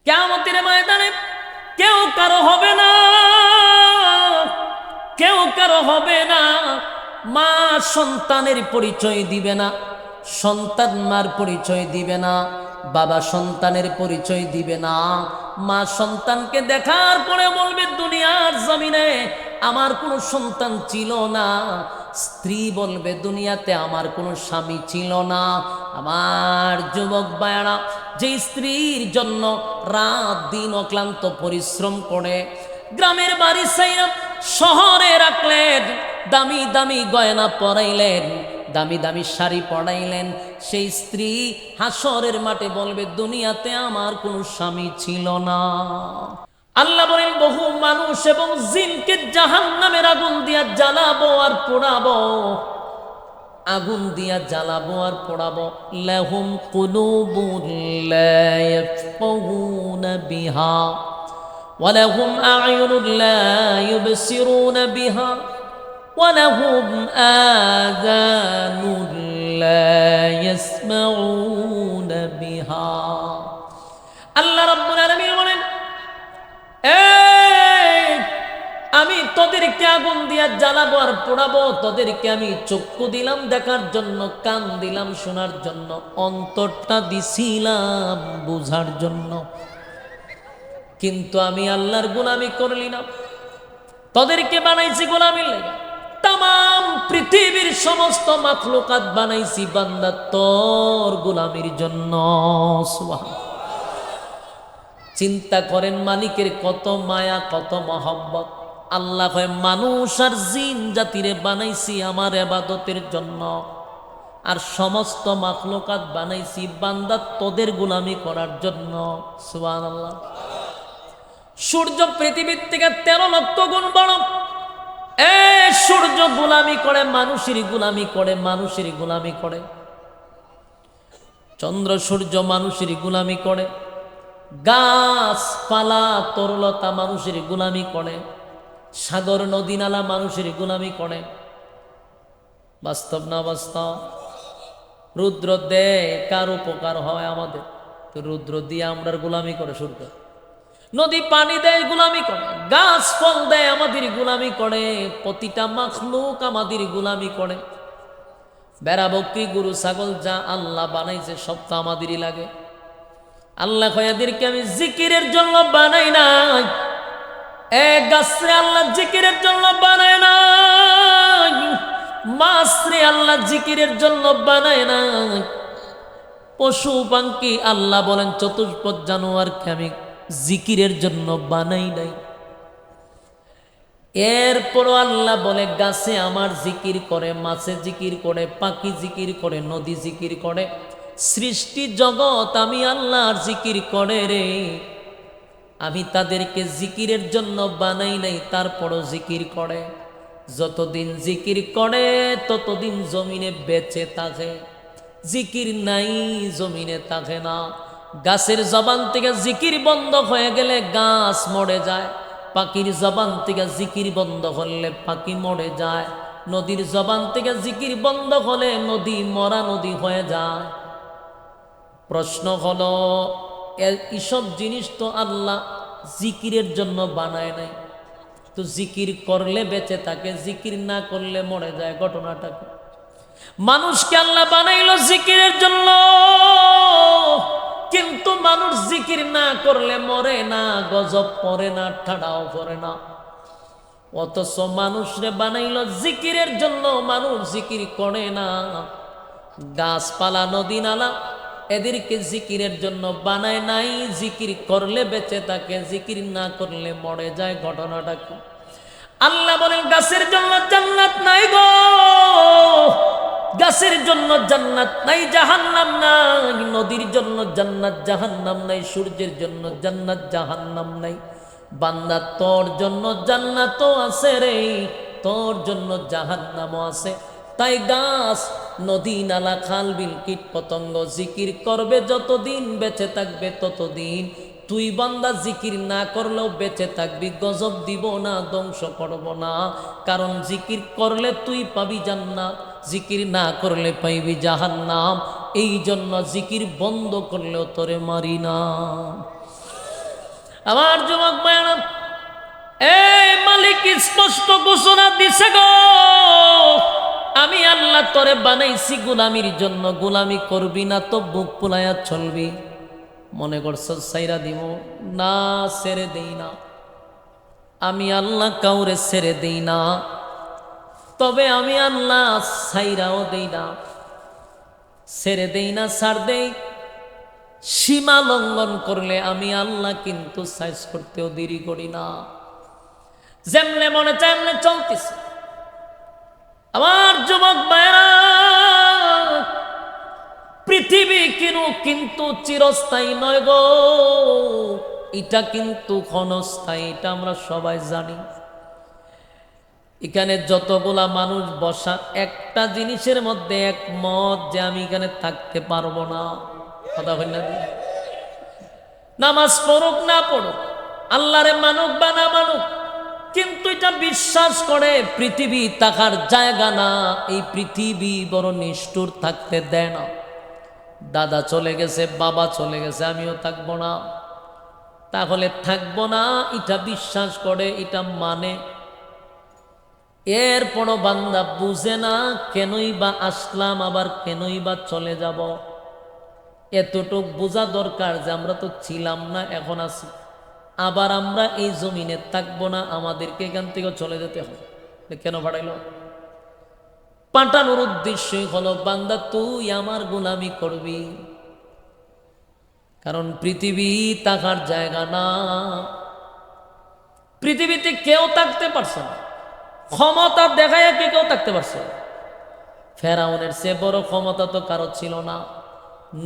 কিয়ামতের ময়দানে কেউ কারো হবে না, কেউ কারো হবে না। মা সন্তানের পরিচয় দিবে না, সন্তান মার পরিচয় দিবে না, বাবা সন্তানের পরিচয় দিবে না। মা সন্তানকে দেখার পরে বলবে দুনিয়ার জমিনে আমার কোনো সন্তান ছিল না। স্ত্রী বলবে দুনিয়াতে আমার কোনো স্বামী ছিল না। আমার যুবক ভাইয়েরা, যে স্ত্রীর জন্য রাত দিন অক্লান্ত পরিশ্রম করে গ্রামের বাড়ি সাইরা শহরে রাখলেন, দামি দামি গয়না পরাইলেন, দামি দামি শাড়ি পরাইলেন, সেই স্ত্রী হাসরের মাঠে বলবে দুনিয়াতে আমার কোনো স্বামী ছিল না। আল্লাহ বলেন বহু মানুষ এবং জিনকে জাহান্নামের আগুন দিয়া জ্বালাবো আর পোড়াবো, আগুন দিয়া জ্বালাবো আর পোড়াবো। লাহুম কুলুবুন লা ইয়াফকাহুনা বিহা ওয়া লাহুম আ'য়ুনুন লা ইউবসিরুনা বিহা ওয়া লাহুম আযানুন লা ইয়াসমাউনা বিহা। আল্লাহ রাব্বুল আলামিন বলেন আমি তোদেরকে আগুন দিয়া জ্বালাবো আর পোড়াবো। তোদেরকে আমি চক্ষু দিলাম দেখার জন্য, কান দিলাম শোনার জন্য, অন্তরটা দিছিলাম বুঝার জন্য, কিন্তু আমি আল্লাহর গোলামি করলি না। তোদেরকে বানাইছি গোলামির লাগে, তাম পৃথিবীর সমস্ত মাখলুকাত বানাইছি বান্দা তোর গোলামির জন্য। সুবহানাল্লাহ। চিন্তা করেন মালিকের কত মায়া, কত মহব্বত। আল্লাহ কয় মানুষ আর জিন জাতিরে বানাইছি আমার ইবাদতের জন্য, আর সমস্ত মাখলুকাত বানাইছি বান্দা তোদের গোলামি করার জন্য। সুবহানাল্লাহ। সূর্য পৃথিবীর থেকে 13 লক্ষ গুণ বড়। সূর্য গোলামি করে মানুষের গোলামি করে, মানুষের গোলামি করে। চন্দ্র সূর্য মানুষের গোলামি করে, গাছপালা তরলতা মানুষের গোলামি করে, সাগর নদী নালা মানুষের গোলামি করে। বাস্তব না বাস্তব? রুদ্র দেয় কার উপকার হয় আমাদের, তো রুদ্র দিয়ে আমরা গোলামি করে সূর্য। নদী পানি দেয় গোলামি করে, গাছ ফল দেয় আমাদের গোলামি করে, প্রতিটা মাখলুক আমাদের গোলামি করে। বেড়া বকরি গরু ছাগল যা আল্লাহ বানাইছে সব তো আমাদেরই লাগে। আল্লাহ কয় এদেরকে আমি জিকিরের জন্য বানাই নাই। গাছরে আল্লাহ জিকিরের জন্য বানায় নাই, মাছরে আল্লাহ জিকিরের জন্য বানায় নাই, পশু পাখি আল্লাহ বলেন চতুষ্পদ জানোয়ারকে আমি জিকিরের জন্য বানাই নাই। এরপরও আল্লাহ বলে গাছে আমার জিকির করে, মাছে জিকির করে, পাখি জিকির করে, নদী জিকির করে, সৃষ্টি জগৎ আমি আল্লাহর জিকির করে রে। আমি তাদেরকে জিকিরের জন্য বানাই নাই, তারপরও জিকির করে। যতদিন জিকির করে ততদিন জমিনে বেঁচে থাকে, জিকির নাই জমিনে থাকে না। গাছের জবান থেকে জিকির বন্ধ হয়ে গেলে গাছ মরে যায়, পাখির জবান থেকে জিকির বন্ধ করলে পাখি মরে যায়, নদীর জবান থেকে জিকির বন্ধ হলে নদী মরা নদী হয়ে যায়। প্রশ্ন হলো এইসব জিনিস তো আল্লাহ জিকিরের জন্য বানায় নাই, তো জিকির করলে বেঁচে থাকে, জিকির না করলে মরে যায়, ঘটনাটা কি? মানুষকে আল্লাহ বানাইলো জিকিরের জন্য, কিন্তু মানুষ জিকির না করলে মরে না, গজব পড়ে না, ঠাডাও পড়ে না। অথচ মানুষরে বানাইলো জিকিরের জন্য, মানুষ জিকির করে না। গাছপালা নদী নালা এদেরকে জিকিরের জন্য বানায় নাই, জিকির করলে বেঁচে থাকে, জিকির না করলে মরে যায়, ঘটনাটা কি? আল্লাহ বলেন গাছের জন্য জান্নাত নাই গো, গাছের জন্য জান্নাত নাই, জাহান্নাম নাই। নদীর জন্য জান্নাত জাহান্নাম নাই, সূর্যের জন্য জান্নাত জাহান্নাম নাই। বান্দা তোর জন্য জান্নাতও আছে রে, তোর জন্য জাহান্নামও আছে। তাই গাছ নদী নালা খাল বিল কীট পতঙ্গ জিকির করবে, যতদিন বেঁচে থাকবে ততদিন। তুই বান্দা জিকির না করলেও বেঁচে থাকবি, গজব দিব না, ধ্বংস করব না। কারণ জিকির করলে তুই পাবি জান্নাত, জিকির না করলে পাইবি জাহান্নাম। এই জন্য জিকির বন্ধ করলেও তোরে মারি না। আমার যুবক ভাইরা, এই মালিক স্পষ্ট ঘোষণা দিছে গো, আমি আল্লাহ তোরে বানাইছি গোলামির জন্য, গোলামি করবি না তো বুক ফুলাইয়া চলবি। মনে করছ সাইরা দিব না, ছেড়ে দেই না। আমি আল্লাহ কাউরে ছেড়ে দেই না, তবে আমি আল্লাহ সাইরাও দেই না, ছেড়ে দেই না, ছাড় দেই। সীমা লঙ্ঘন করলে আমি আল্লাহ কিন্তু সাইজ করতেও দেরি করি না। যেমনে মনে চায় এমনে চলতেছে। আমার যুবক ভাইরা, পৃথিবী কিন্তু চিরস্থায়ী নয় গো, এটা কিন্তু ক্ষণস্থায়ী, এটা আমরা সবাই জানি। এখানে যতগুলা মানুষ বসা, একটা জিনিসের মধ্যে একমত যে আমি এখানে থাকতে পারবো না। কথা বল না, নামাজ পড়ুক না পড়ুক, আল্লাহরে মানুক বা না মানুক, কিন্তু এটা বিশ্বাস করে পৃথিবী থাকার জায়গা না, এই পৃথিবী বড় নিষ্ঠুর, থাকতে দেয় না। দাদা চলে গেছে, বাবা চলে গেছে, আমিও থাকবো না, তাহলে থাকবো না, এটা বিশ্বাস করে, এটা মানে। এরপরও বান্দা বুঝে না, কেনই বা আসলাম, আবার কেনই বা চলে যাব। এতটুক বোঝা দরকার যে আমরা তো ছিলাম না, এখন আছি, আবার আমরা এই জমিনে থাকবো না, আমাদেরকে এখান থেকে চলে যেতে হবে। কেন পাঠাইল? পাঠানোর উদ্দেশ্যই হলো বান্দা তুই আমার গোলামি করবি, কারণ পৃথিবী থাকার জায়গা না। পৃথিবীতে কেউ থাকতে পারছে না, ক্ষমতা দেখায় কি কেউ থাকতে পারছে? ফেরাউনের চেয়ে বড় ক্ষমতা তো কারো ছিল না,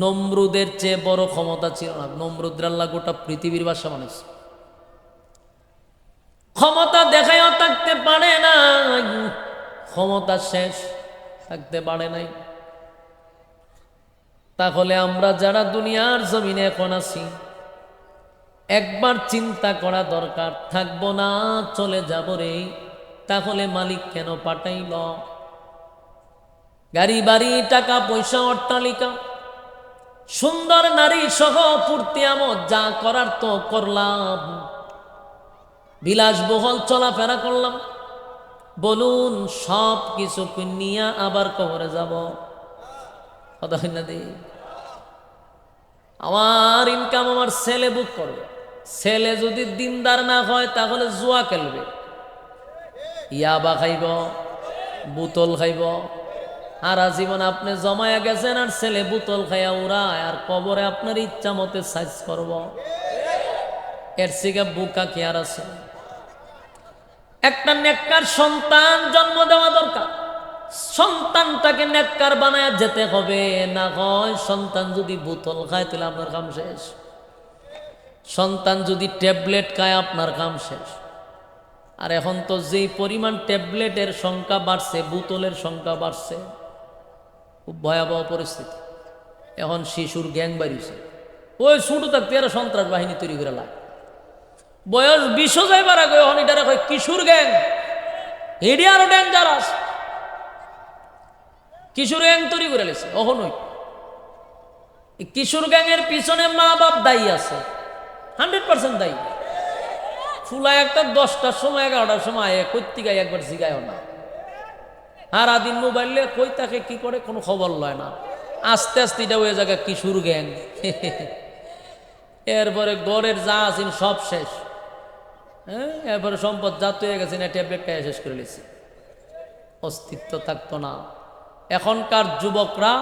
নমরুদের চেয়ে বড় ক্ষমতা ছিল না। নমরুদ আল্লাহ গোটা পৃথিবীর বাসা মানুষ, ক্ষমতা দেখায়ও থাকতে পারে না, ক্ষমতা শেষ, থাকতে পারে নাই। তাহলে আমরা যারা দুনিয়ার জমিনে এখন আছি, একবার চিন্তা করা দরকার, থাকবো না, চলে যাব রে, তাহলে মালিক কেন পাঠাইল? গাড়ি বাড়ি, টাকা পয়সা, অট্টালিকা, সুন্দর নারী সহ ফুর্তি আমোদ যা করার তো করলাম, বিলাসবহুল চলাফেরা করলাম, বলুন সব কিছু নিয়ে আবার কবরে যাব? কথা হয় না? আমার ইনকাম আমার ছেলে বুক করবে, ছেলে যদি দিনদার না হয় তাহলে জুয়া খেলবে, ইয়াবা খাইব, বোতল খাইব। সারা জীবন আপনি জমায়া গেছেন, আর ছেলে বোতল খাইয়া উড়ায়, আর কবরে আপনার ইচ্ছা মতে সাইজ করব। এর থেকে বুকা কি আর আছে? একটা নেককার সন্তান জন্ম দেওয়া দরকার, সন্তানটাকে নেককার বানায় যেতে হবে। না হয় সন্তান যদি বোতল খায় তাহলে আপনার কাম শেষ, সন্তান যদি ট্যাবলেট খায় আপনার কাম শেষ। আর এখন তো যেই পরিমাণ ট্যাবলেটের সংখ্যা বাড়ছে, বোতলের সংখ্যা বাড়ছে, খুব ভয়াবহ পরিস্থিতি। এখন শিশুর গ্যাং বাড়িছে, ওই ছোট থাকতে এরা সন্ত্রাস বাহিনী তৈরি করে লাগে, বয়স 20 যাইবার আগে এখন এটারা কয় কিশোর গ্যাং। এটি আরো ডেঞ্জারাস, কিশোর গ্যাং তৈরি করে লেছে। অহনই কিশোর গ্যাংয়ের পিছনে মা বাপ দায়ী আছে, 100% দায়ী। ফুলা একটা 10টার সময় 11টার সময় আয়, কইতে গায়ে একবার জিগায় না, সারাদিন মোবাইলে কই তাকে কি করে কোনো খবর লয় না। আস্তে আস্তে এটা ওই জায়গায় কিশোর গ্যাং। এরপরে গড়ের যা আছেন সব শেষ, হ্যাঁ, এরপরে সম্পদ জাত হয়ে গেছে না, ট্যাবলেট খাইয়া শেষ করে নিয়েছে, অস্তিত্ব থাকতো না। এখনকার যুবকরা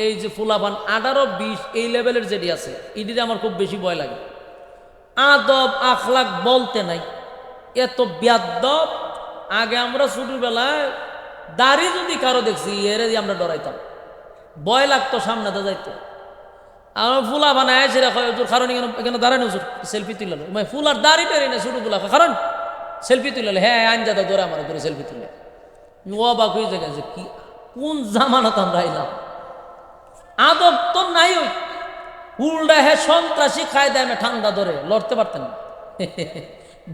এই যে ফুলাবান 18-20 এই লেভেলের যেটি আছে, এটিতে আমার খুব বেশি ভয় লাগে। আদব আখলাক বলতে নাই, এত বেয়াদব। আগে আমরা ছোটবেলায় দাড়ি যদি কারো দেখছি এরে দিয়ে আমরা ডরাইতাম, ভয় লাগতো, সামনে তো যাইতো। আমার ফুলা বানায় সেটা কারণ এখানে দাঁড়ানো সেলফি তুলে, ফুলার দাড়ি টেরে না ছোট ফুলা, কারণ সেলফি তুলে, হ্যাঁ আইনজাদা ধরে আমার ধরে সেলফি তুলে। অবাক হয়ে যায় যে কি কোন জামানাত আমরা আইলাম, আদব তো নাই। ওই উল্টা হ্যাঁ সন্ত্রাসী খায় দেয় না, ঠান্ডা ধরে লড়তে পারতেন না,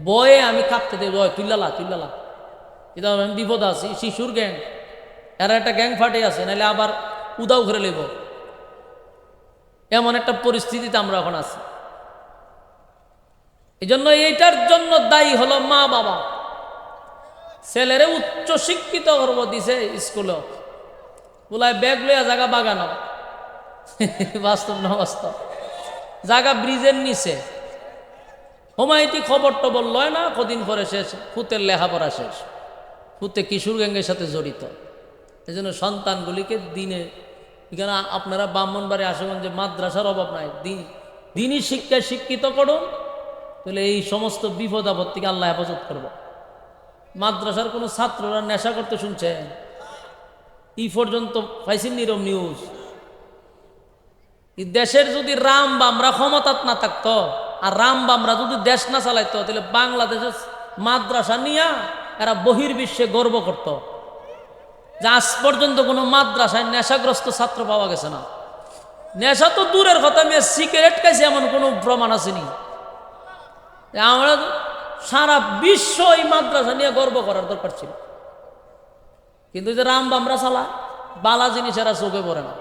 বয়ে আমি কাঁপতে দেব, তুইলালা তুইলালা, এটা আমি বিপদ আছি। শিশুর গ্যাং, এরা একটা গ্যাং ফাটে আছে, নাহলে আবার উদাও করে নেব, এমন একটা পরিস্থিতিতে আমরা এখন আছি। এই জন্য এইটার জন্য দায়ী হলো মা বাবা। ছেলেরে উচ্চ শিক্ষিত করবো দিছে স্কুলে, বলায় ব্যাগ লইয়া জায়গা বাগানো, বাস্তব না বাস্তব, জায়গা ব্রিজের নিচে, হোমাইটি খবর টবর লয় না, কদিন পরে শেষ, ফুতের লেখাপড়া শেষ, ফুতে কিশোর গ্যাংয়ের সাথে জড়িত। এই জন্য সন্তানগুলিকে দিনে, এখানে আপনারা ব্রাহ্মণবাড়ি আশুগঞ্জে মাদ্রাসার অভাব নাই, দিনই শিক্ষায় শিক্ষিত করুন, তাহলে এই সমস্ত বিপদ আপদ থেকে আল্লাহ হেফাজত করব। মাদ্রাসার কোনো ছাত্ররা নেশা করতে শুনছেন? এই পর্যন্ত পাইছেন নিরম নিউজ? দেশের যদি রাম বামরা ক্ষমতাত না থাকতো, আর রাম বামরা যদি দেশ না চালাইতো, তাহলে বাংলাদেশের মাদ্রাসা নিয়ে এরা বহির্বিশ্বে গর্ব করত যে আজ পর্যন্ত কোনো মাদ্রাসায় নেশাগ্রস্ত ছাত্র পাওয়া গেছে না। নেশা তো দূরের কথা, মেয়ে সিগারেট খাইছে এমন কোনো প্রমাণ আসেনি। আমরা সারা বিশ্ব এই মাদ্রাসা নিয়ে গর্ব করার দরকার ছিল, কিন্তু যে রাম বামরা চালা বালা জিনিস এরা চোখে পড়ে না।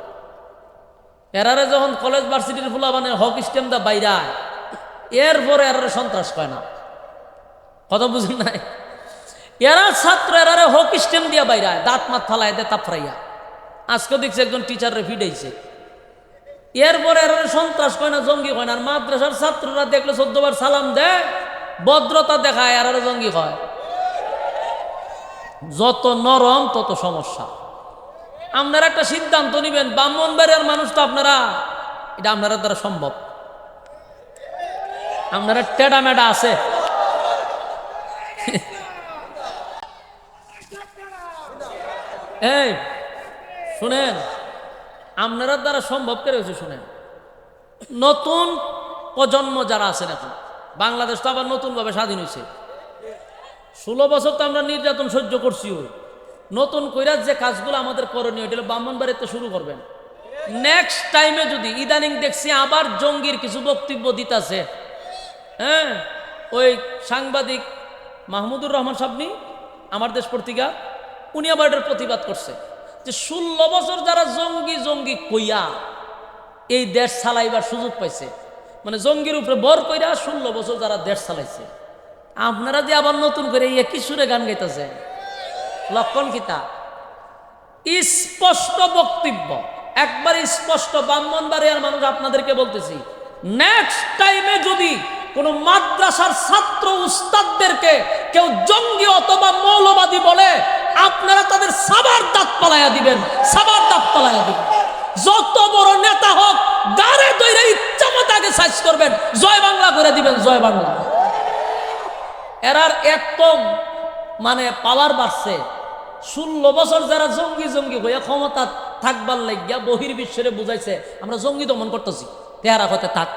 এরারে যখন কলেজ ভার্সিটির ফুলাবানের হক স্টেম দা বাইরায়, এরপরে এরারে সন্ত্রাস পায় না। কথা বুঝেন নাই? এরা ছাত্র এরারে হক স্টেম দিয়া বাইরায়, দাঁত মাত ফালায় দেয় তাপড়াইয়া। আজকে দেখছে একজন টিচারে ফিডাইছে, এরপরে এরারে সন্ত্রাস কয় না, জঙ্গি কয় না। আর মাদ্রাসার ছাত্ররা দেখলে 14 বার সালাম দেয়, ভদ্রতা দেখায়, এরারে জঙ্গি কয়। যত নরম তত সমস্যা। আপনারা একটা সিদ্ধান্ত নিবেন, ব্রাহ্মণবাড়িয়ার মানুষ তো আপনারা, এটা আপনারা দ্বারা সম্ভব। আপনারা টেডা মেডা আছে, এই শুনেন, আপনারা দ্বারা সম্ভব করে হয়েছে। শুনেন, নতুন প্রজন্ম যারা আছেন এখন, বাংলাদেশ তো আবার নতুনভাবে স্বাধীন হয়েছে। 16 বছর তো আমরা নির্যাতন সহ্য করছি। ওই নতুন কইরা যে কাজগুলো আমাদের করণীয়, এটা ব্রাহ্মণবাড়িতে শুরু করবেন। নেক্সট টাইমে যদি, ইদানিং দেখছি আবার জঙ্গির কিছু বক্তব্য দিতেছে, হ্যাঁ, ওই সাংবাদিক মাহমুদুর রহমান সাবনি, আমার দেশ পত্রিকা, উনি আবার এটার প্রতিবাদ করছে যে 16 বছর যারা জঙ্গি জঙ্গি কইয়া এই দেশ চালাইবার সুযোগ পাইছে, মানে জঙ্গির উপরে বর কইরা 16 বছর যারা দেশ চালাইছে, আপনারা যে আবার নতুন করে একই সুরে গান গাইতেছে, লক্ষণ কিতা? স্পষ্ট বক্তব্য, একবার স্পষ্ট। ব্রাহ্মণবাড়িয়ার মানুষ আপনাদেরকে বলতেছি, নেক্সট টাইমে যদি কোন মাদ্রাসার ছাত্র উস্তাদদেরকে কেউ জঙ্গি অথবা মৌলবাদী বলে, আপনারা তাদের সাবার দাঁত পালাইয়া দিবেন, সাবার দাঁত পালাইয়া দিবেন। যত বড় নেতা হোক, গাড়ে দইরে ইচ্ছা মতো আগে সাইজ করবেন, জয় বাংলা করে দিবেন, জয় বাংলা। এরার এত মানে পাওয়ার বাড়ছে। 16 বছর যারা জঙ্গি জঙ্গি হইয়া ক্ষমতা থাকবার লাগিয়া বহির্বিশ্বে বুঝাইছে আমরা জঙ্গি দমন করতেছি, তেহারা হতে থাক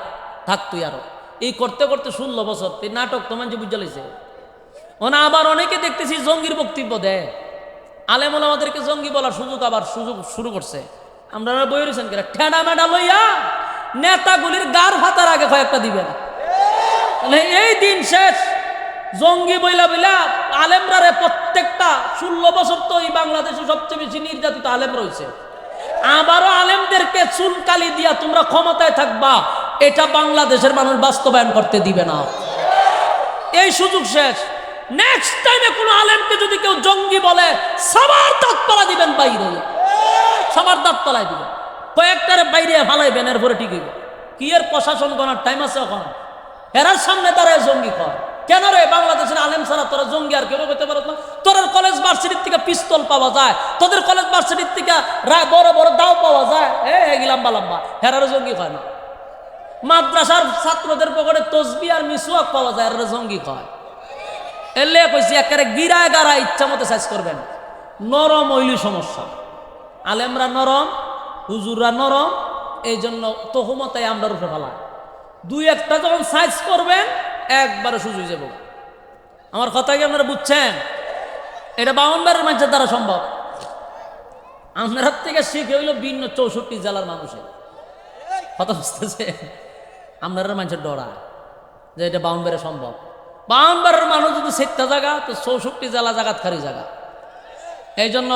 থাক তুই আরো, এই করতে করতে 16 বছর এই নাটক তো মানুষ বুঝে লাইছে। ওনা আবার অনেকে দেখতেছি জঙ্গির বক্তব্য দেয়, আলেমুল আমাদেরকে জঙ্গি বলার আবার সুযোগ শুরু করছে। আমরা বই রয়েছেন কিনা, ঠেডা মেডা লইয়া নেতাগুলির গার হাতার আগে কয়েকটা দিবেন, এই দিন শেষ। জঙ্গি বইলা বইলা আলেমরা রে প্রত্যেকটা 16 বছর তো এই বাংলাদেশে সবচেয়ে বেশি নির্যাতিত আলেম রয়েছে। আবারও আলেমদেরকে চুনকালি দিয়া তোমরা ক্ষমতায় থাকবা, এটা বাংলাদেশের মানুষ বাস্তবায়ন করতে দিবে না। এই সুযোগ শেষ। নেক্সট টাইমে কোনো আলেমকে যদি কেউ জঙ্গি বলে, সবার দাঁত পালা দিবেন, বাইরে সবার দাঁত পালাই দিবেন, কয়েকটারে বাইরে ফালাইবেন, এরপরে ঠিক হইবে। কি এর প্রশাসন করার টাইম আছে এখন? এরার সামনে দাঁড়ায় জঙ্গি কর কেন রে? বাংলাদেশের আলেম ছাড়া তোরা জঙ্গি আর কেউ হইতে পারত না? তোদের কলেজ ভার্সিটির থেকে পিস্তল পাওয়া যায়, তোদের কলেজ ভার্সিটির থেকে বড় বড় দাও পাওয়া যায়, এই লম্বা লম্বা, হেরারও জঙ্গি হয় না। মাদ্রাসার ছাত্রদের পকেটে তসবি আর মিসওয়াক পাওয়া যায়, এরা জঙ্গি কয়। এলে কইছি একেবারে গিরায় গাড়ায় ইচ্ছা মতো সাইজ করবেন। নরম হইলি সমস্যা, আলেমরা নরম, হুজুররা নরম, এই জন্য তহুমতাই আমরা রূপে ফেলা। দুই একটা যখন সাইজ করবেন একবারে সুযোগ যাব। আমার কথা কি আপনারা বুঝছেন? এটা 52 মানুষের দ্বারা সম্ভব। আপনার থেকে শিখে হইল ভিন্ন 64 জেলার মানুষের কথা বুঝতেছে। আপনারা মানুষের ডরা যে এটা 52 সম্ভব। 52 মানুষ যদি 7টা জায়গা, তো 64 জেলা জায়গাত খারি জায়গা। এই জন্য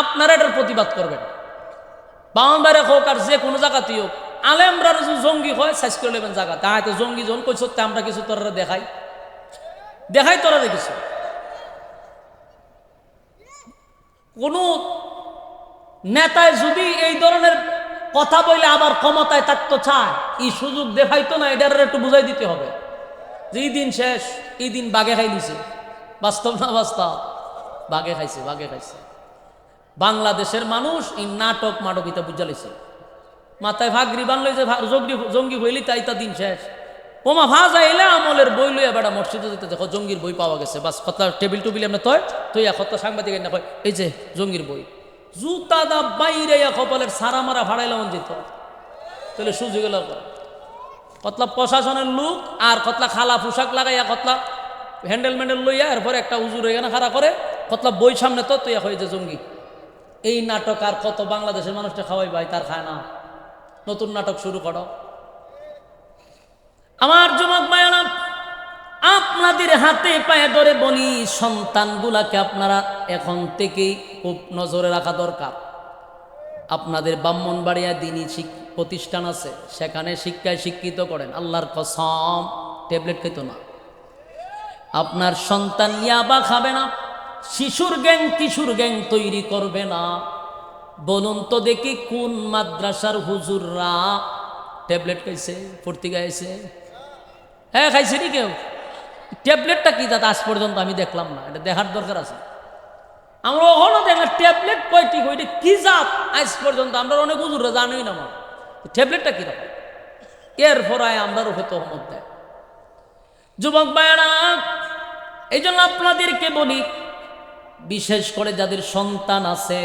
আপনারা এটার প্রতিবাদ করবেন। 52 হোক আর যে কোনো জায়গাতেই হোক, আলেমরা যদি জঙ্গি হয় সাইজ করে নেবেন জায়গা তা হয়তো জঙ্গি যখন কই সত্যি আমরা কিছু তোরা দেখাই দেখাই তোরা কিছু কোন নেতায় যদি এই ধরনের কথা বলে আবার ক্ষমতায় থাকতে চায় এই সুযোগ দেখাইতো না, এটার একটু বুঝাই দিতে হবে যে এই দিন শেষ, এই দিন বাগে খাই দিছে। বাস্তব না বাস্তব? বাগে খাইছে, বাগে খাইছে। বাংলাদেশের মানুষ এই নাটক মাটক এটা বুঝা লিছে, মাথায় ভাগরি বানলে যে জঙ্গি হইলি তাই তা দিন শেষ। ওমা ভাজা এলে আমলের বই লইয়া বেড়া মসজিদে যেতে দেখো জঙ্গির বই পাওয়া গেছে, বাস কথা টেবিল টুবিল এমনি তুই কথা সাংবাদিক না কয় এই যে জঙ্গির বই, জুতা দা বাইরে কপালের সারা মারা ভাড়াইলাম যেত, তাহলে সুযোগ এলো কতলা প্রশাসনের লোক আর কতলা খালা পোশাক লাগাইয়া কতলা হ্যান্ডেল ম্যান্ডেল লইয়া এরপরে একটা উজুর এখানে খাড়া করে কতলা বই সামনে তো তুই হয়ে যে জঙ্গি। এই নাটক আর কত বাংলাদেশের মানুষটা খাওয়াই ভাই, তার খায় না। নতুন নাটক শুরু করো। আমার যুবক ভাইয়েরা, আপনাদের হাতে পায়ে ধরে বলি সন্তানগুলাকে আপনারা এখন থেকেই খুব নজরে রাখা দরকার। আপনাদের ব্রাহ্মণবাড়িয়া দ্বীনি প্রতিষ্ঠান আছে, সেখানে শিক্ষায় শিক্ষিত করেন। আল্লাহর কসম ট্যাবলেট খেত না। আপনার সন্তান ইয়াবা খাবে না, শিশুর গ্যাং কিশোর গ্যাং তৈরি করবে না। বলুন তো দেখি কোন মাদ্রাসার হুজুররা ট্যাবলেট খাইছে, ফুর্তি গাইছে? হ্যাঁ খাইছে নি কেউ? ট্যাবলেটটা কি দাদা আজ পর্যন্ত আমি দেখলাম না, এটা দেখার দরকার আছে। আমরা ওখানে দেখলাম ট্যাবলেট কয়টি কয়টি কি জাত আজ পর্যন্ত আমরা অনেক হুজুররা জানোই না। ট্যাবলেটটা কিরকম এরপর আমরা রূপে তহমত দেয়। যুবক ভাইয়েরা, এই জন্য আপনাদেরকে বলি, বিশেষ করে যাদের সন্তান আছে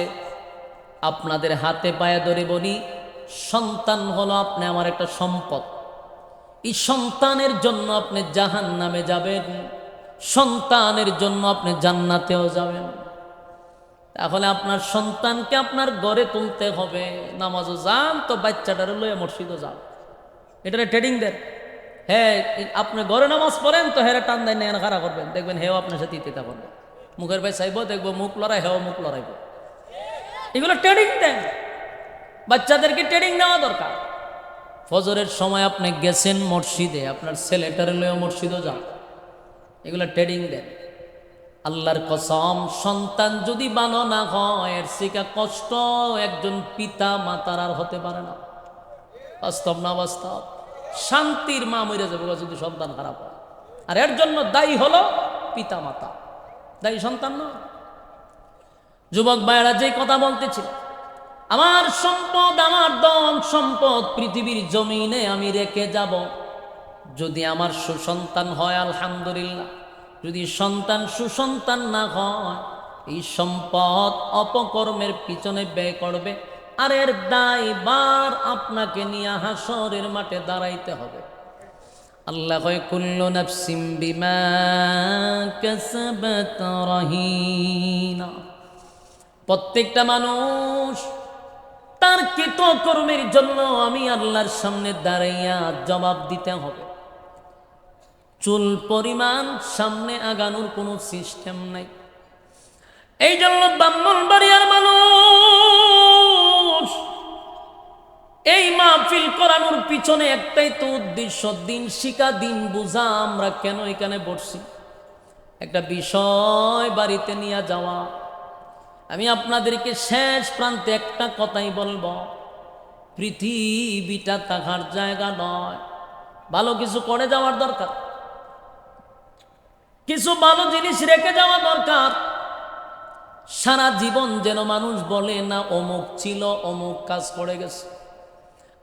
আপনাদের হাতে পায়ে ধরে বলি, সন্তান হলো আপনি আমার একটা সম্পদ। এই সন্তানের জন্য আপনি জাহান্নামে যাবেন, সন্তানের জন্য আপনি জান্নাতেও যাবেন। তাহলে আপনার সন্তানকে আপনার ঘরে তুলতে হবে। নামাজও যান তো বাচ্চাটারে লইয়া মসজিদও যান, এটারে ট্রেডিং দেন। হ্যাঁ আপনি ঘরে নামাজ পড়েন তো হেরে টান দেন না খারাপ করবেন, দেখবেন হেও আপনার সাথে ইতিতা করবে। মুখের ভাই চাইব দেখবো মুখ লড়াই, হেও মুখ লড়াইব। এগুলো ট্রেডিং দেন, বাচ্চাদেরকে ট্রেডিং দেওয়া দরকার। ফজরের সময় আপনি গেছেন মসজিদে, আপনার ছেলেটারে লইয়া মসজিদও যান, এগুলো ট্রেডিং দেন। আল্লাহর কসম, সন্তান যদি ভালো না হয় এর শিকা কষ্ট একজন পিতা মাতার আর হতে পারে না। বাস্তব না বাস্তব? শান্তির মা মরে যাবে যদি সন্তান খারাপ হয়, আর এর জন্য দায়ী হলো পিতা মাতা, দায়ী সন্তান না। যুবক ভাইয়েরা, যে কথা বলতেছি, আমার সম্পদ, আমার ধন সম্পদ পৃথিবীর জমিনে আমি রেখে যাব। যদি আমার সুসন্তান হয় আলহামদুলিল্লাহ, যদি সন্তান সুসন্তান না হয় এই সম্পদ অপকর্মের পিছনে ব্যয় করবে, আর এর দায়ভার আপনাকে নিয়ে হাসরের মাঠে দাঁড়াইতে হবে। আল্লাহ কয় কুল্লু নাফসিম বিমা কাসাবাত রাহিনা, প্রত্যেকটা মানুষ তার কৃতকর্মের জন্য আমি আল্লাহর সামনে দাঁড়াইয়া জবাব দিতে হবে। চুল পরিমাণ সামনে আগানোর কোনো সিস্টেম নাই। এই জন্য ব্রাহ্মণবাড়িয়ার মানুষ এই মাহফিল করানোর পিছনে একটাই তো উদ্দেশ্য, দিন শিখা, দিন বুঝা। আমরা কেন এখানে বসছি? একটা বিষয় বাড়িতে নিয়ে যাওয়া। আমি আপনাদেরকে শেষ প্রান্তে একটা কথাই বলবো, পৃথিবীটা থাকার জায়গা নয়। ভালো কিছু করে যাওয়ার দরকার, কিছু ভালো জিনিস রেখে যাওয়া দরকার। সারা জীবন যেন মানুষ বলে না অমুক ছিল, অমুক কাজ করে গেছে।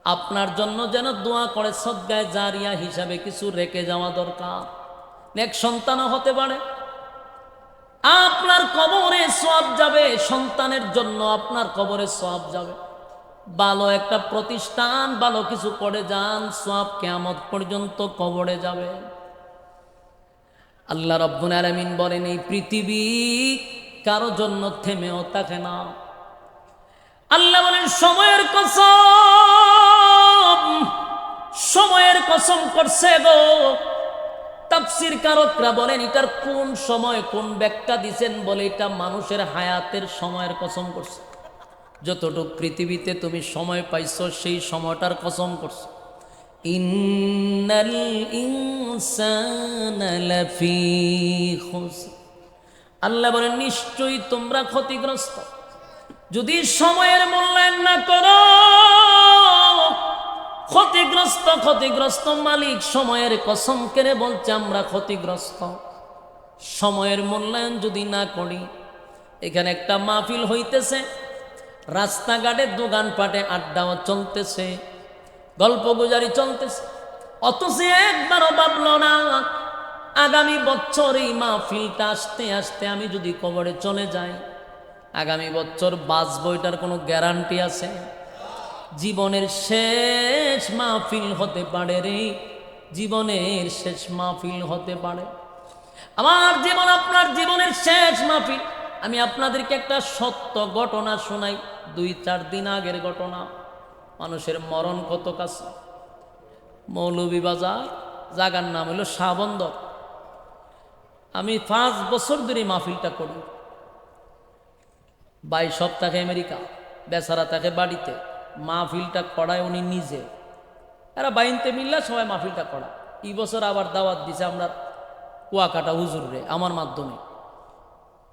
আপনার জন্য যেন দোয়া করে সদকায়ে জারিয়া হিসাবে কিছু রেখে যাওয়া দরকার। এক সন্তানও হতে পারে, আপনার কবরে সওয়াব যাবে, সন্তানের জন্য আপনার কবরে সওয়াব যাবে। ভালো একটা প্রতিষ্ঠান, ভালো কিছু করে যান, সওয়াব কিয়ামত পর্যন্ত কবরে যাবে। আল্লাহ রাব্বুল আলামিন বলেন, এই পৃথিবী কারো জন্য থেমেও থাকে না। আল্লাহ বলেন, সময়ের কসম, সময়ের কসম করছে গো। তাফসীর কারকরা বলেন এটার কোন সময় কোন ব্যাখ্যা দিবেন, বলে এটা মানুষের হায়াতের সময়ের কসম করছে। যতটুকু পৃথিবীতে তুমি সময় পাইছো সেই সময়টার কসম করছো। ইন্নাল ইনসানা লাফি খুসর, আল্লাহ বলেন নিশ্চয়ই তোমরা ক্ষতিগ্রস্ত। যদি সময়ের মূল্যায়ন না করো, ক্ষতিগ্রস্ত ক্ষতিগ্রস্ত। মালিক সময়ের কসম করে বলছে আমরা ক্ষতিগ্রস্ত। সময়ের মূল্যায়ন যদি না করি, এখানে একটা মাহফিল হইতেছে, রাস্তাঘাটে দোকানপাটে আড্ডাও চলতেছে, গল্প গুজারি চলতেছে, অথচ একবারও ভাবল না আগামী বছর এই মাহফিলটা আসতে আসতে আমি যদি কবরে চলে যাই, আগামী বছর বাঁচবো, এটার কোনো গ্যারান্টি আছে? জীবনের শেষ মাহফিল হতে পারে রে, জীবনের শেষ মাহফিল হতে পারে। আমার জীবন আপনার জীবনের শেষ মাহফিল। আমি আপনাদেরকে একটা সত্য ঘটনা শোনাই, 2-4 দিন আগের ঘটনা। মানুষের মরণ কত কাছে। মৌলভীবাজার, জায়গার নাম হলো শাহবন্দর। আমি 5 বছর ধরে মাহফিলটা করি। 22 সপ্তাহে আমেরিকা, বেচারা থাকে বাড়িতে। মাহফিলটা করায় উনি নিজে, এরা বাইনতে মিল্লা সবাই মাহফিলটা করা। এই বছর আবার দাওয়াত দিছে আমরা কুয়াকাটা হুজুরে আমার মাধ্যমে।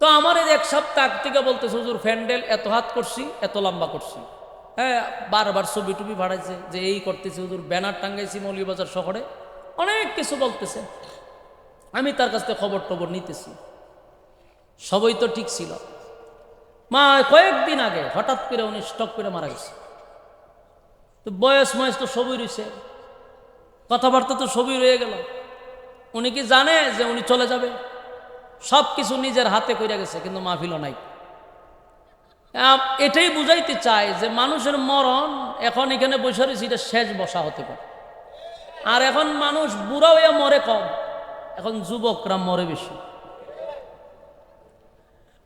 তো আমার এই 1 সপ্তাহ থেকে বলতেছে হুজুর প্যান্ডেল এত হাত করছি, এত লম্বা করছি। হ্যাঁ, বারবার ছবি টুবি ভাড়াইছে যে এই করতেছে হুজুর, ব্যানার টাঙ্গাইছি মৌলভীবাজার শহরে, অনেক কিছু বলতেছে। আমি তার কাছ থেকে খবর টবর নিতেছি, সবই তো ঠিক ছিল। কয়েকদিন আগে হঠাৎ করে উনি স্টক করে মারা গেছে। তো বয়স তো সবই রয়েছে, কথাবার্তা তো সবই রয়ে গেল। উনি কি জানে যে উনি চলে যাবে? সব কিছু নিজের হাতে কইরা গেছে, কিন্তু মাহফিলও নাই। এটাই বুঝাইতে চাই যে মানুষের মরণ এখন এখানে বসে রয়েছে, এটা শেষ বসা হতে পারে। আর এখন মানুষ বুড়া হইয়া মরে কম, এখন যুবকরা মরে বেশি,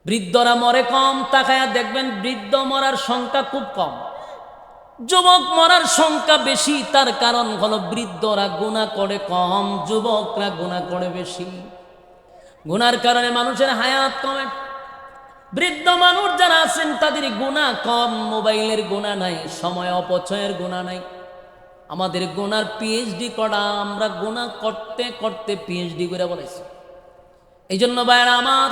বৃদ্ধরা মরে কম। তাকায়া দেখবেন বৃদ্ধ মরার সংখ্যা খুব কম, যুবক মরার সংখ্যা বেশি। তার কারণ হলো বৃদ্ধরা গুনাহ করে কম, যুবকরা গুনাহ করে বেশি। গুনার কারণে মানুষের হায়াত কমে। বৃদ্ধ মানুষ যারা আছেন তাদের গুনাহ কম, মোবাইলের গুনাহ নাই, সময় অপচয়ের গুনাহ নাই। আমাদের গুনার পিএইচডি করা, আমরা গুনাহ করতে করতে পিএইচডি করে বলেছি। এই জন্য ভাইরা আমার,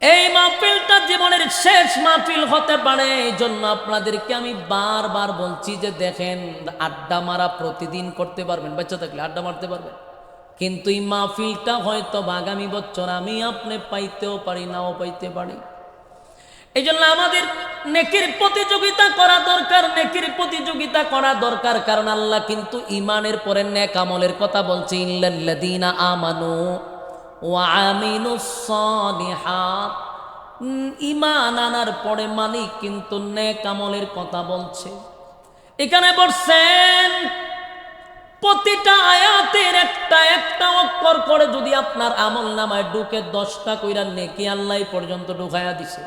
এই মাহফিলটা জীবনের শেষ মাহফিল হতে পারে। এই জন্য আপনাদেরকে আমি বারবার বলছি যে দেখেন, আড্ডা মারা প্রতিদিন করতে পারবেন, বাচ্চা থাকলে আড্ডা মারতে পারবেন, কিন্তু এই মাহফিলটা হয়তো আগামী বছর আমি আপনি পাইতেও পারি, নাও পাইতে পারি। এই জন্য আমাদের নেকির প্রতিযোগিতা করা দরকার, নেকির প্রতিযোগিতা করা দরকার। কারণ আল্লাহ কিন্তু ইমানের পরে নেক আমলের কথা বলছে, ইল্লাল্লাযীনা আমানু ওয়া আমিলুস সালিহাত। ঈমান আনার পরে মালিক কিন্তু নেক আমলের কথা বলছে। এখানে বলছেন প্রতিটা আয়াতের একটা একটা অক্ষর করে যদি আপনার আমলনামায় ঢুকে 10টা কইরা নেকি আল্লাহ পর্যন্ত ঢুকায়া দিছে।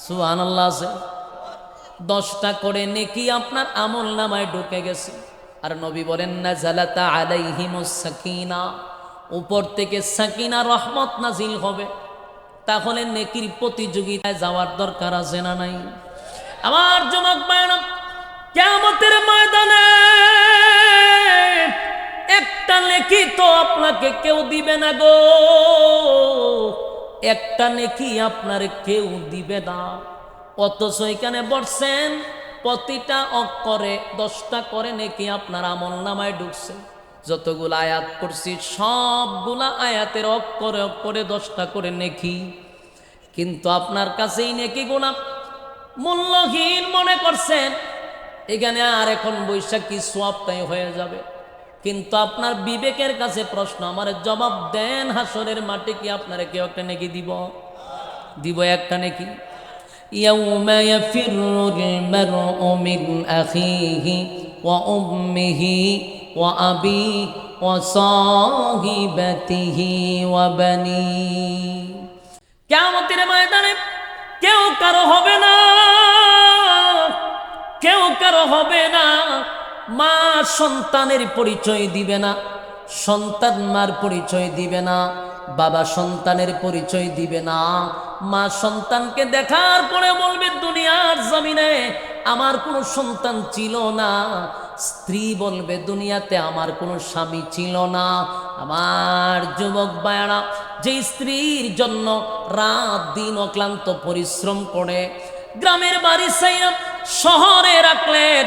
সুবহানাল্লাহ আছে, 10টা করে নেকি আপনার আমলনামায় ঢুকে গেছে। আর নবী বলেন নাযালাতা আলাইহিমুস সাকিনা, উপর থেকে সাকিনা রহমত নাজিল হবে। তাহলে নেকির প্রতিযোগিতায় যাওয়ার দরকার আছে না নাই? আমার যুবক ভাইরা, কিয়ামতের ময়দানে একটা নেকি তো আপনাকে কেউ দিবে না গো, একটা নেকি আপনার কেউ দিবে না। অথচ এখানে বলছেন প্রতিটা অক্ষরে 10টা করে নেকি আপনার আমলনামায় ঢুকছে। যতগুলো আয়াত করছি সবগুলা আয়াতের অক্ষরে অক্ষরে 10টা করে নেকি। কিন্তু আপনার কাছে এই নেকিগুলা মূল্যহীন মনে করছেন, এখানে আর এখন বৈশাখী সওয়াবটাই হয়ে যাবে। কিন্তু আপনার বিবেকের কাছে প্রশ্ন, আমার জবাব দেন, হাসরের মাঠে কি আপনারা কেউ একটা নেকি দিব একটা নেকি? ইয়াউমা ইয়াফিরুল মারউ মিন আখিহি ওয়া উম্মিহি ওয়া আবি ওয়া সাহিবাতিহি ওয়া বানি। কিয়ামতের ময়দানে কেউ কারো হবে না, কেউ কারো হবে না। মা সন্তানের পরিচয় দিবে না, সন্তান মার পরিচয় দিবে না, বাবা সন্তানের পরিচয় দিবে না, মা সন্তানকে দেখার পরে বলবে দুনিয়ার জমিনে আমার কোনো সন্তান ছিল না, স্ত্রী বলবে দুনিয়াতে আমার কোনো স্বামী ছিল না। আমার যুবক ভাইয়েরা, যে স্ত্রীর জন্য রাত দিন অক্লান্ত পরিশ্রম করে গ্রামের বাড়ি ছাইরা শহরে রাখলেন,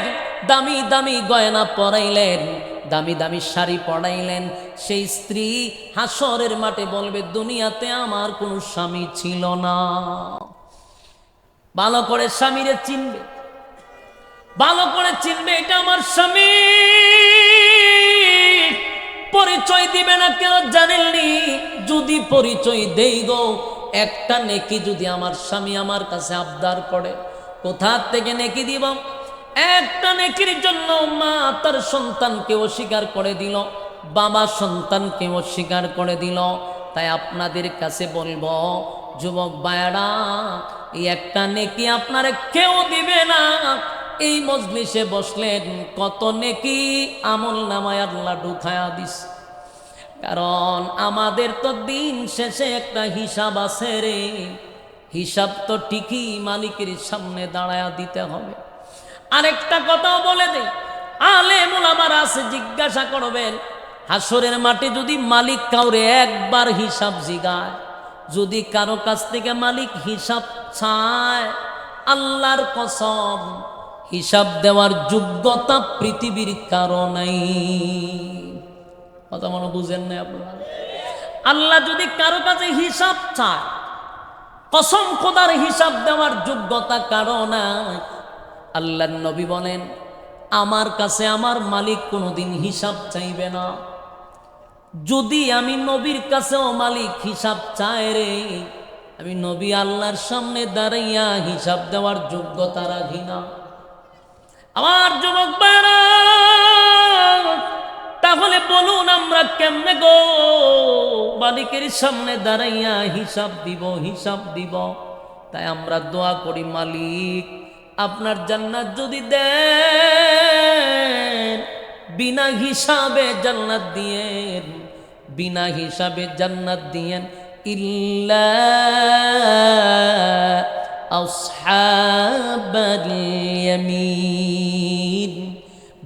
দামি দামি গয়না পরাইলেন, দামি দামি শাড়ি পরাইলেন, সেই স্ত্রী হাসরের মাঠে বলবে দুনিয়াতে আমার কোনো স্বামী ছিল না। ভালো করে স্বামীরে চিনবে, ভালো করে চিনবে এটা আমার স্বামী। পরিচয় দিবে না কেন জানেননি? যদি পরিচয় দেই গো, একটা নেকি যদি আমার স্বামী আমার কাছে আবদার করে, কোথা থেকে নেকি দিব? একটা নেকির জন্য মা তার সন্তানকে অস্বীকার করে দিল, বাবা সন্তানকে অস্বীকার করে দিল। তাই আপনাদের কাছে বলবো যুবক ভাইয়েরা, এই একটা নেকি আপনারা কেউ দিবে না। এই মজলিসে বসলেন, কত নেকি আমল নামায় আল্লাহ ঢুকায়া দিস। কারণ আমাদের তো দিন শেষে একটা হিসাব আছে রে, হিসাব তো ঠিকই মালিকের সামনে দাঁড়ায়া দিতে হবে। আরেকটা কথাও বলে দেই, আলেম ওলামারা আছে, জিজ্ঞাসা করবেন হাসরের মাঠে যদি মালিক কাউরে একবার হিসাব জিগায়, যদি কারো কাছ থেকে মালিক হিসাব চায়, আল্লাহর কসম হিসাব দেওয়ার যোগ্যতা পৃথিবীর কারো নাই। কথা মনে বুঝেন না আপনারা? আল্লাহ যদি কারো কাছে হিসাব চায়, কসম খোদার হিসাব দেওয়ার যোগ্যতা কারো নাই। আল্লাহর নবী বলেন আমার কাছে আমার মালিক কোনোদিন হিসাব চাইবে না। যদি আমি নবীর কাছেও মালিক হিসাব চায় রে, আমি নবী আল্লাহর সামনে দাঁড়াইয়া হিসাব দেওয়ার যোগ্যতা রাখি না। আমার যুবক ভাইরা, তাহলে বলুন আমরা কেমনে গো মালিকের সামনে দাঁড়াইয়া হিসাব দিব? তাই আমরা দোয়া করি, মালিক আপনার জান্নাত যদি দেন, বিনা হিসাবে জান্নাত দিয়েন, বিনা হিসাবে জান্নাত দিয়েন। ইল্লা আসহাবাল ইয়ামিন,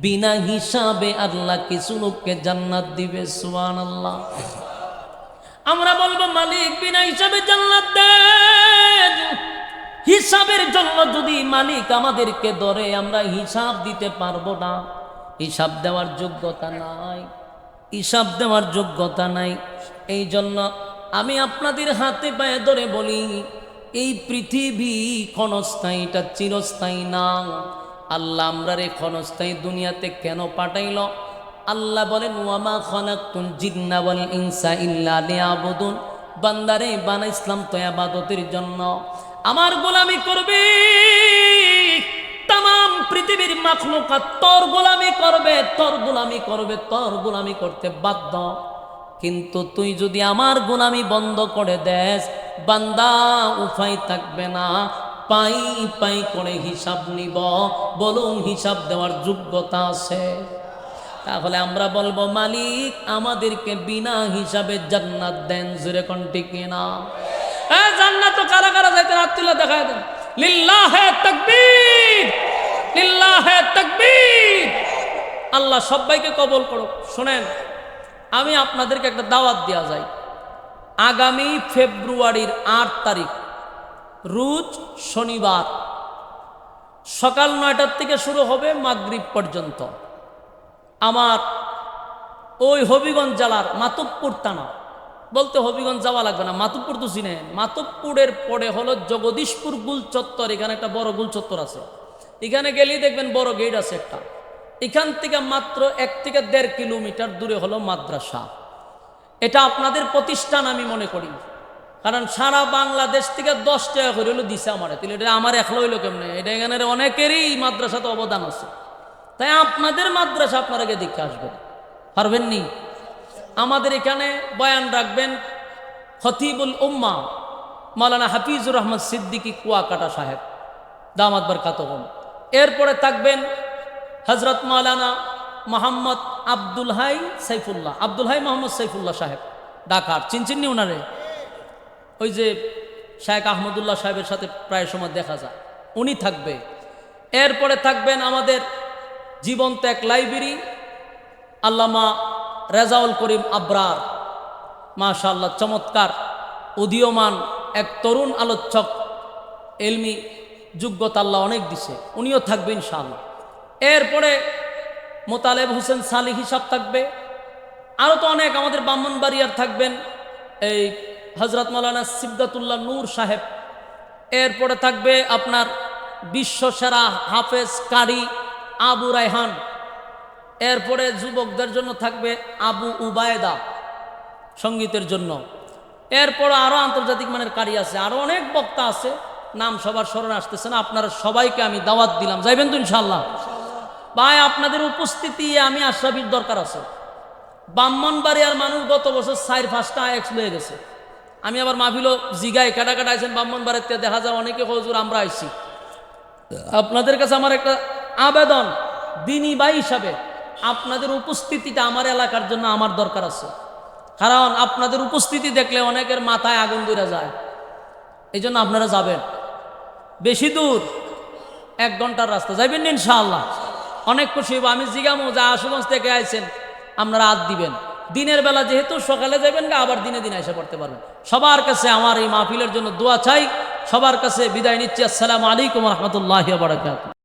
বিনা হিসাবে আল্লাহ কিছু লোককে জান্নাত দিবে। সুবহানাল্লাহ। আমরা বলবো মালিক বিনা হিসাবে জান্নাত দেন। হিসাবের জন্য যদি মালিক আমাদেরকে ধরে, আমরা হিসাব দিতে পারবো না, হিসাব দেওয়ার যোগ্যতা নাই, হিসাব দেওয়ার যোগ্যতা নাই। এই জন্য আমি আপনাদের হাতে পায়ে ধরে বলি, এই পৃথিবী ক্ষণস্থায়ী, এটা চিরস্থায়ী না। আল্লাহ আমরারে ক্ষণস্থায়ী দুনিয়াতে কেন পাঠাইল? আল্লাহ বলেন ওয়ামা খালাকতুল জিন্না ওয়াল ইনসা ইল্লা লিয়াবুদুন, বান্দারে বানাইছিলাম তো ইবাদতের জন্য, আমার গোলামি করবে। तमाम পৃথিবীর মাখলুকাত তোর গোলামি করবে, তোর গোলামি করবে, তোর গোলামি করতে বাধ্য। কিন্তু তুই যদি আমার গোলামি বন্ধ করে দেস, বান্দা উপায় থাকবে না, পাই পাই করে হিসাব নিব। বলুন হিসাব দেওয়ার যোগ্যতা আছে? তাহলে আমরা বলবো মালিক আমাদেরকে বিনা হিসাবে জান্নাত দেন। জোরে কোন ঠিক না? জান্নাত কারা কারা যাইতে হাত তুলে দেখায় দেন। লিল্লাহে তাকবীর, লিল্লাহে তাকবীর। আল্লাহ সবাইকে কবুল করুক। শুনেন, আমি আপনাদেরকে একটা দাওয়াত দেওয়া যায়। আগামী ফেব্রুয়ারির 8 তারিখ রোজ শনিবার সকাল 9টার থেকে শুরু হবে মাগরিব পর্যন্ত। আমার ওই হবিগঞ্জ জেলার মাতবপুর থানা, বলতে হবিগঞ্জ যাওয়া লাগবে না, মাতবপুর তো চিনেন। মাতবপুরের পরে হলো জগদীশপুর গুল চত্বর, এখানে একটা বড় গুল চত্বর আছে। এখানে গেলেই দেখবেন বড় গেট আছে একটা। এখান থেকে মাত্র 1 থেকে 1.5 কিলোমিটার দূরে হলো মাদ্রাসা। এটা আপনাদের প্রতিষ্ঠান আমি মনে করি, কারণ সারা বাংলাদেশ থেকে 10 টাকা করে হলো দিছে আমার। তাহলে এটা আমার একলা হইলো কেমনে? এটা এখানে অনেকেরই মাদ্রাসাতে অবদান আছে। তাই আপনাদের মাদ্রাসা আপনারা গিয়ে দেখে আসবেন, পারবেন নি? আমাদের এখানে বয়ান রাখবেন খতিবুল উম্মা মাওলানা হাফিজুর রহমান সিদ্দিকী কুয়াকাটা সাহেব, দামাত বরকাতুহুম। এরপরে থাকবেন হজরত মাওলানা মোহাম্মদ আব্দুল হাই সাইফুল্লাহ, আব্দুল হাই মোহাম্মদ সাইফুল্লাহ সাহেব, ঢাকার চিনচিন্নি ওনারে, ওই যে শায়েখ আহমদুল্লাহ সাহেবের সাথে প্রায় সময় দেখা যায়, উনি থাকবে। এরপরে থাকবেন আমাদের জীবন্ত এক লাইব্রেরি আল্লামা রেজাউল করিম আবরার, মাশাআল্লাহ চমৎকার উদীয়মান এক তরুণ আলোচক, এলমি যোগ্যতা আল্লাহ অনেক দিছে, উনিও থাকবে ইনশাআল্লাহ। এরপরে মোতালেব হোসেন সালিহ হিসাব থাকবে, আরও তো অনেক আমাদের ব্রাহ্মণবাড়িয়ার থাকবেন এই হজরত মৌলানা সিবগাতুল্লাহ নূর সাহেব। এরপরে থাকবে আপনার বিশ্বসেরা হাফেজ কারি আবু রায়হান। এরপরে যুবকদের জন্য থাকবে আবু উবায়দা সঙ্গীতের জন্য। এরপর আরও আন্তর্জাতিক মানের কারি আছে, আরও অনেক বক্তা আছে, নাম সবার স্মরণে আসতেছে না। আপনারা সবাইকে আমি দাওয়াত দিলাম, যাইবেন তো ইনশাআল্লাহ? ভাই আপনাদের উপস্থিতি আমি আশরাফির দরকার আছে। ব্রাহ্মণবাড়িয়ার মানুষ গত বছর 4-5টা এক্স লয়ে গেছে। আমি আবার মাহফিলও জিগাই কাটা কাটা আইছেন ব্রাহ্মণবাড়িতে, দেখা যায় অনেকে হজুর আমরা আইছি। আপনাদের কাছে আমার একটা আবেদন, দিনী ভাই হিসাবে আপনাদের উপস্থিতিটা আমার এলাকার জন্য আমার দরকার আছে। কারণ আপনাদের উপস্থিতি দেখলে অনেকের মাথায় আগুন ধরে যায়, এই জন্য আপনারা যাবেন। বেশি দূর 1 ঘন্টার রাস্তা, যাইবেন না ইনশাআল্লাহ? অনেক খুশি হইব। আমি জিগামো যা আশুগঞ্জ থেকে আইছেন আপনারা হাত দিবেন। দিনের বেলা যেহেতু সকালে যাবেন গা, আবার দিনে দিনে এসে পড়তে পারবেন। সবার কাছে আমার এই মাহফিলের জন্য দোয়া চাই। সবার কাছে বিদায় নিচ্ছি। আসসালামু আলাইকুম ওয়া রাহমাতুল্লাহি ওয়া বারাকাতুহু।